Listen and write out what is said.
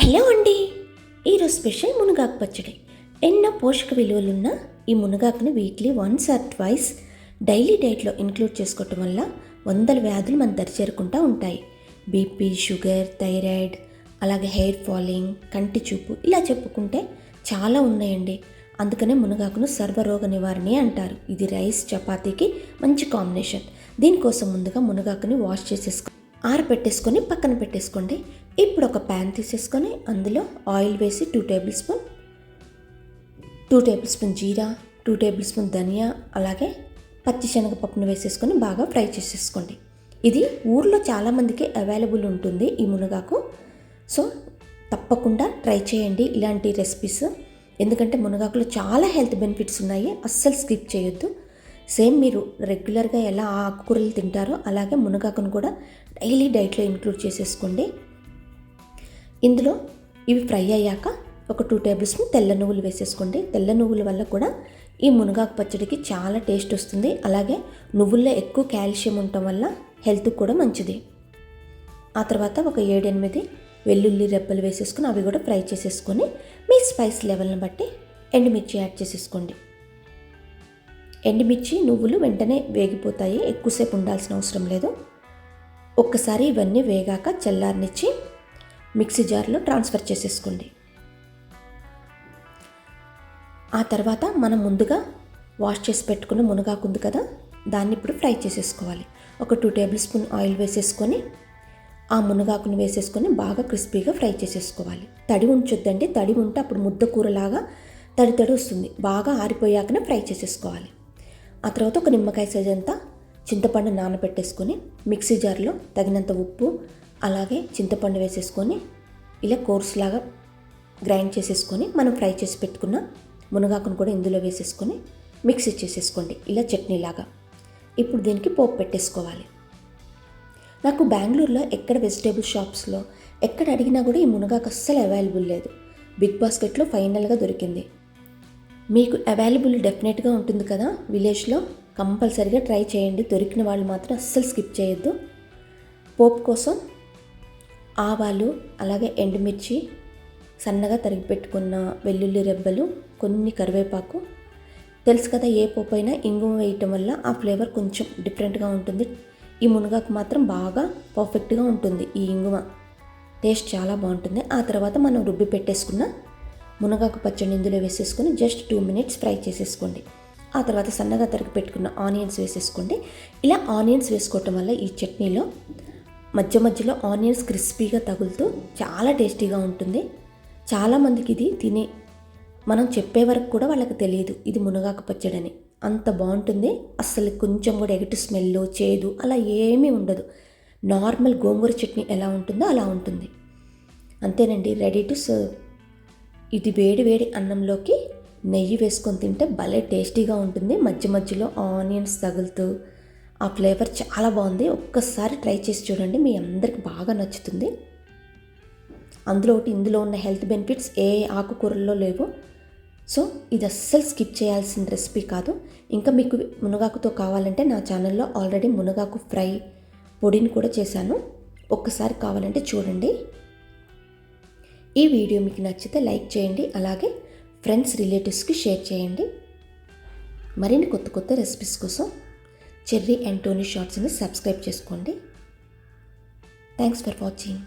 Hello అండి. ఈరోజు special మునగాకు పచ్చడి. ఎన్నో పోషక విలువలున్న ఈ మునగాకుని weekly once or twice daily డైట్లో ఇంక్లూడ్ చేసుకోవటం వల్ల వందల వ్యాధులు మన దరి చేరకుండా ఉంటాయి. బీపీ, షుగర్, థైరాయిడ్, అలాగే హెయిర్ ఫాలింగ్, కంటి చూపు, ఇలా చెప్పుకుంటే చాలా ఉన్నాయండి. అందుకనే మునగాకును సర్వరోగ నివారణి అంటారు. ఇది రైస్, చపాతీకి మంచి కాంబినేషన్. దీనికోసం ముందుగా మునగాకుని వాష్ చేసేసుకొని ఆరబెట్టేసుకొని పక్కన పెట్టేసుకోండి. ఇప్పుడు ఒక ప్యాన్ తీసేసుకొని అందులో ఆయిల్ వేసి 2 టేబుల్ స్పూన్ జీరా, 2 టేబుల్ స్పూన్ ధనియా, అలాగే పచ్చిశనగపప్పును వేసేసుకొని బాగా ఫ్రై చేసేసుకోండి. ఇది ఊర్లో చాలామందికి అవైలబుల్ ఉంటుంది ఈ మునగాకు. సో తప్పకుండా ట్రై చేయండి ఇలాంటి రెసిపీస్. ఎందుకంటే మునగాకులో చాలా హెల్త్ బెనిఫిట్స్ ఉన్నాయి, అస్సలు స్కిప్ చేయొద్దు. సేమ్ మీరు రెగ్యులర్గా ఎలా ఆకుకూరలు తింటారో అలాగే మునగాకును కూడా డైలీ డైట్లో ఇంక్లూడ్ చేసేసుకోండి. ఇందులో ఇవి ఫ్రై అయ్యాక ఒక 2 టేబుల్ స్పూన్ తెల్ల నువ్వులు వేసేసుకోండి. తెల్ల నువ్వుల వల్ల కూడా ఈ మునగాకు పచ్చడికి చాలా టేస్ట్ వస్తుంది. అలాగే నువ్వుల్లో ఎక్కువ కాల్షియం ఉండటం వల్ల హెల్త్కి కూడా మంచిది. ఆ తర్వాత ఒక 7-8 వెల్లుల్లి రెబ్బలు వేసేసుకొని అవి కూడా ఫ్రై చేసేసుకొని మీ స్పైస్ లెవెల్ని బట్టి ఎండుమిర్చి యాడ్ చేసేసుకోండి. ఎండుమిర్చి, నువ్వులు వెంటనే వేగిపోతాయి, ఎక్కువసేపు ఉండాల్సిన అవసరం లేదు. ఒక్కసారి ఇవన్నీ వేగాక చల్లారనిచ్చి మిక్సీ జార్లో ట్రాన్స్ఫర్ చేసేసుకోండి. ఆ తర్వాత మనం ముందుగా వాష్ చేసి పెట్టుకున్న మునగాకు ఉంది కదా, దాన్ని ఇప్పుడు ఫ్రై చేసేసుకోవాలి. ఒక 2 టేబుల్ స్పూన్ ఆయిల్ వేసేసుకొని ఆ మునగాకును వేసేసుకొని బాగా క్రిస్పీగా ఫ్రై చేసేసుకోవాలి. తడి ఉంచొద్దండి, తడి ఉంటే అప్పుడు ముద్ద కూరలాగా తడి వస్తుంది. బాగా ఆరిపోయాకనే ఫ్రై చేసేసుకోవాలి. ఆ తర్వాత ఒక నిమ్మకాయ సైజ్ అంతా చింతపండు నానబెట్టేసుకొని మిక్సీ జార్లో తగినంత ఉప్పు, అలాగే చింతపండు వేసేసుకొని ఇలా కోర్సులాగా గ్రైండ్ చేసేసుకొని మనం ఫ్రై చేసి పెట్టుకున్న మునగాకును కూడా ఇందులో వేసేసుకొని మిక్సీ చేసేసుకోండి ఇలా చట్నీలాగా. ఇప్పుడు దీనికి పోపు పెట్టేసుకోవాలి. నాకు బెంగళూరులో ఎక్కడ వెజిటేబుల్ షాప్స్లో ఎక్కడ అడిగినా కూడా ఈ మునగాకు అస్సలు అవైలబుల్ లేదు. బిగ్ బాస్కెట్లో ఫైనల్గా దొరికింది. మీకు అవైలబుల్ డెఫినెట్గా ఉంటుంది కదా విలేజ్లో, కంపల్సరీగా ట్రై చేయండి. దొరికిన వాళ్ళు మాత్రం అస్సలు స్కిప్ చేయొద్దు. పోపు కోసం ఆవాలు, అలాగే ఎండుమిర్చి, సన్నగా తరిగి పెట్టుకున్న వెల్లుల్లి రెబ్బలు, కొన్ని కరివేపాకు. తెలుసు కదా, ఏ పోపు అయినా ఇంగువ వేయటం వల్ల ఆ ఫ్లేవర్ కొంచెం డిఫరెంట్గా ఉంటుంది. ఈ మునగాకు మాత్రం బాగా పర్ఫెక్ట్గా ఉంటుంది. ఈ ఇంగువ టేస్ట్ చాలా బాగుంటుంది. ఆ తర్వాత మనం రుబ్బి పెట్టేసుకున్న మునగాకు పచ్చడి ఇందులో వేసేసుకొని జస్ట్ 2 మినిట్స్ ఫ్రై చేసేసుకోండి. ఆ తర్వాత సన్నగా తరిగి పెట్టుకున్న ఆనియన్స్ వేసేసుకోండి. ఇలా ఆనియన్స్ వేసుకోవటం వల్ల ఈ చట్నీలో మధ్యలో ఆనియన్స్ క్రిస్పీగా తగులుతూ చాలా టేస్టీగా ఉంటుంది. చాలామందికి ఇది తిని మనం చెప్పే వరకు కూడా వాళ్ళకి తెలియదు ఇది మునగాకు పచ్చడని. అంత బాగుంటుంది. అస్సలు కొంచెం కూడా ఎగటి స్మెల్, చేదు అలా ఏమీ ఉండదు. నార్మల్ గోంగూర చట్నీ ఎలా ఉంటుందో అలా ఉంటుంది. అంతేనండి, రెడీ టు సర్వ్. ఇది వేడి అన్నంలోకి నెయ్యి వేసుకొని తింటే భలే టేస్టీగా ఉంటుంది. మధ్యలో ఆనియన్స్ తగులుతూ ఆ ఫ్లేవర్ చాలా బాగుంది. ఒక్కసారి ట్రై చేసి చూడండి, మీ అందరికి బాగా నచ్చుతుంది. ఇందులో ఉన్న హెల్త్ బెనిఫిట్స్ ఏ ఆకుకూరల్లో లేవు. సో ఇది అస్సలు స్కిప్ చేయాల్సిన రెసిపీ కాదు. ఇంకా మీకు మునగాకుతో కావాలంటే నా ఛానల్లో ఆల్రెడీ మునగాకు ఫ్రై పొడిని కూడా చేశాను, ఒక్కసారి కావాలంటే చూడండి. ఈ వీడియో మీకు నచ్చితే లైక్ చేయండి, అలాగే ఫ్రెండ్స్, రిలేటివ్స్కి షేర్ చేయండి. మరిన్ని కొత్త రెసిపీస్ కోసం చెర్రీ అండ్ టోనీ షార్ట్స్ని సబ్స్క్రైబ్ చేసుకోండి. Thanks for watching.